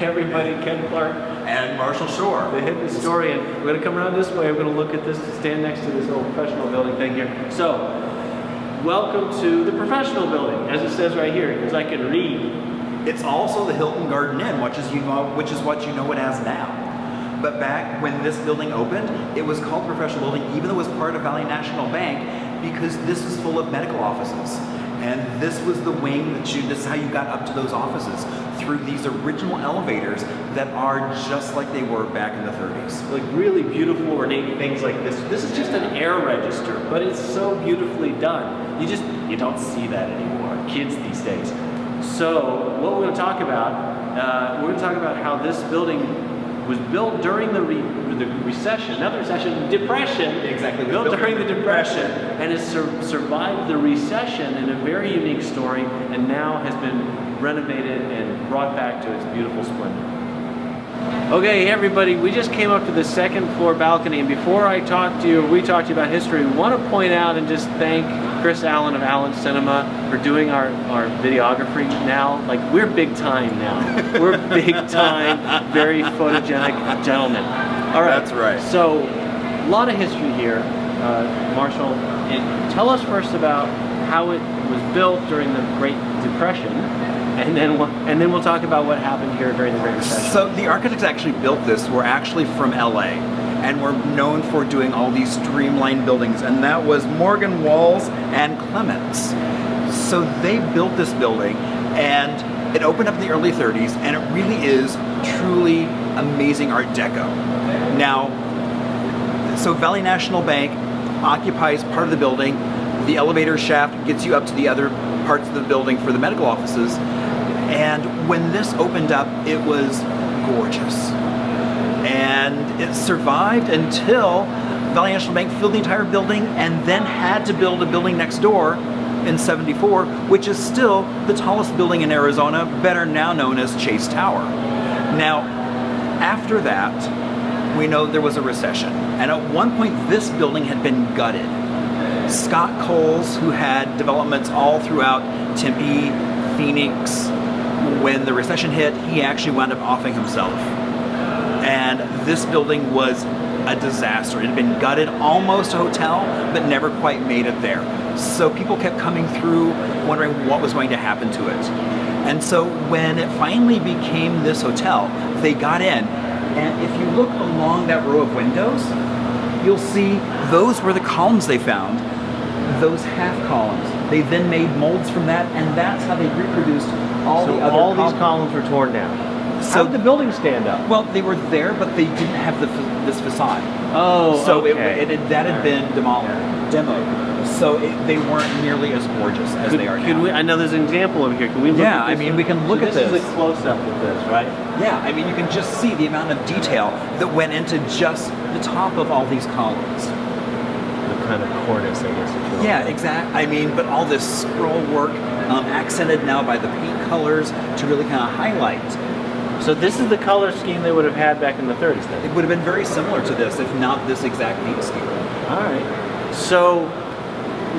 Everybody, Ken Clark. And Marshall Shore. The hip historian. We're going to come around this way. We're going to look at this, stand next to this old professional building thing here. So, welcome to the professional building, as it says right here, because I can read. It's also the Hilton Garden Inn, which is what you know it as now. But back when this building opened, it was called Professional Building, even though it was part of Valley National Bank, because this was full of medical offices. And this was the wing this is how you got up to those offices, through these original elevators that are just like they were back in the 30s. Like really beautiful, ornate things like this. This is just an air register, but it's so beautifully done. You don't see that anymore, kids these days. So what we're going to talk about, we're going to talk about how this building was built during the recession, not the recession, depression. Exactly. Built during the depression, and has survived the recession in a very unique story, and now has been renovated and brought back to its beautiful splendor. Okay, hey everybody, we just came up to the second floor balcony, and before we talk to you about history, we want to point out and just thank Chris Allen of Allen Cinema for doing our videography now. Like, we're big time now. We're big time, very photogenic gentlemen. All right. That's right. So, a lot of history here. Marshall, tell us first about how it was built during the Great Depression, and then we'll talk about what happened here during the Great Recession. So the architects actually built this were actually from LA, and were known for doing all these streamlined buildings, and that was Morgan Walls and Clements. So they built this building, and it opened up in the early 30s, and it really is truly amazing Art Deco. Now, so Valley National Bank occupies part of the building. The elevator shaft gets you up to the other parts of the building for the medical offices. And when this opened up, it was gorgeous. And it survived until Valley National Bank filled the entire building and then had to build a building next door in '74, which is still the tallest building in Arizona, better now known as Chase Tower. Now, after that, we know there was a recession. And at one point, this building had been gutted. Scott Coles, who had developments all throughout Tempe, Phoenix, when the recession hit, he actually wound up offing himself. And this building was a disaster. It had been gutted, almost a hotel, but never quite made it there. So people kept coming through wondering what was going to happen to it. And so when it finally became this hotel, they got in. And if you look along that row of windows, you'll see those were the columns they found, those half columns. They then made molds from that, and that's how they reproduced all the other columns. All these columns were torn down. So how did the building stand up? Well, they were there, but they didn't have this facade. Oh, so okay. That had been demoed. So they weren't nearly as gorgeous as they are now. I know there's an example over here. Can we look at this? I mean, we can look at this. This is a close-up of this, right? Yeah, I mean, you can just see the amount of detail that went into just the top of all these columns. The kind of cornice, I guess. Yeah, exactly. I mean, but all this scroll work, accented now by the paint colors to really kind of highlight. So this is the color scheme they would have had back in the 30s then? It would have been very similar to this, if not this exact paint scheme. All right. So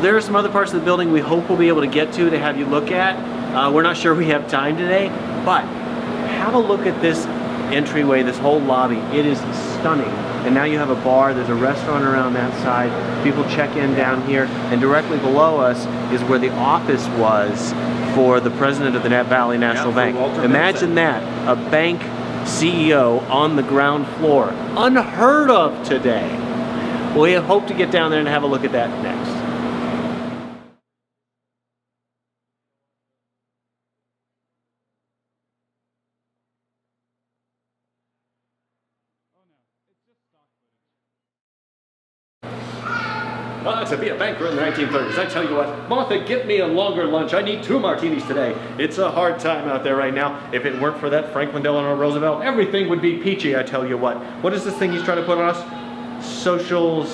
there are some other parts of the building we hope we'll be able to get to have you look at. We're not sure we have time today, but have a look at this entryway, this whole lobby. It is stunning. And now you have a bar, there's a restaurant around that side. People check in down here, and directly below us is where the office was for the president of the Valley National Bank. Imagine that, a bank CEO on the ground floor. Unheard of today. We hope to get down there and have a look at that next. To be a banker in the 1930s, I tell you what, Martha, get me a longer lunch. I need 2 martinis today. It's a hard time out there right now. If it weren't for that Franklin Delano Roosevelt, everything would be peachy, I tell you what. What is this thing he's trying to put on us? Social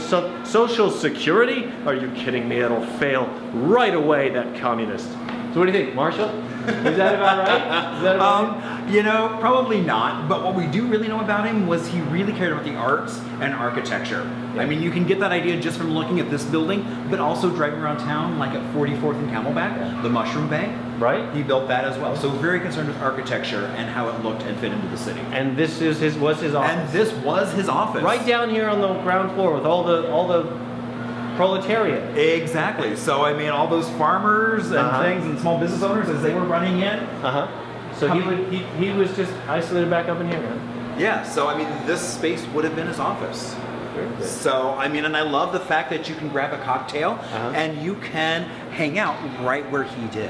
Security? Are you kidding me? It'll fail right away, that communist. So what do you think, Marshall? Is that about right? Is that about right? You know, probably not. But what we do really know about him was he really cared about the arts and architecture. Yeah. I mean, you can get that idea just from looking at this building, but also driving around town, like at 44th and Camelback, Yeah. the Mushroom Bank. Right. He built that as well. So very concerned with architecture and how it looked and fit into the city. And this is was his office. And this was his office. Right down here on the ground floor with all the proletariat. Exactly. So I mean, all those farmers and Uh-huh. things and small business owners, as they were running in. Uh-huh. So he was just isolated back up in here, man. Yeah. So I mean, this space would have been his office. Very good. So I mean, and I love the fact that you can grab a cocktail Uh-huh. and you can hang out right where he did.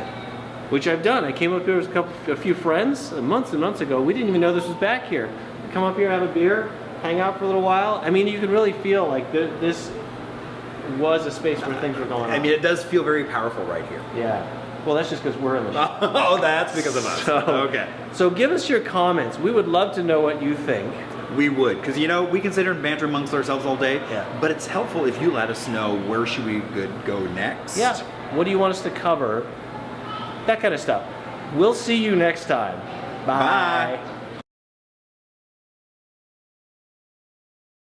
Which I've done. I came up here with a few friends months and months ago. We didn't even know this was back here. Come up here, have a beer, hang out for a little while. I mean, you can really feel like this was a space where things were going on. I mean, it does feel very powerful right here. Yeah. Well, that's just because we're in the show. Oh, that's because of us. Okay. So give us your comments. We would love to know what you think. We would, because you know, we can sit here and banter amongst ourselves all day. Yeah. But it's helpful if you let us know where should we go next. Yeah. What do you want us to cover? That kind of stuff. We'll see you next time. Bye. Bye.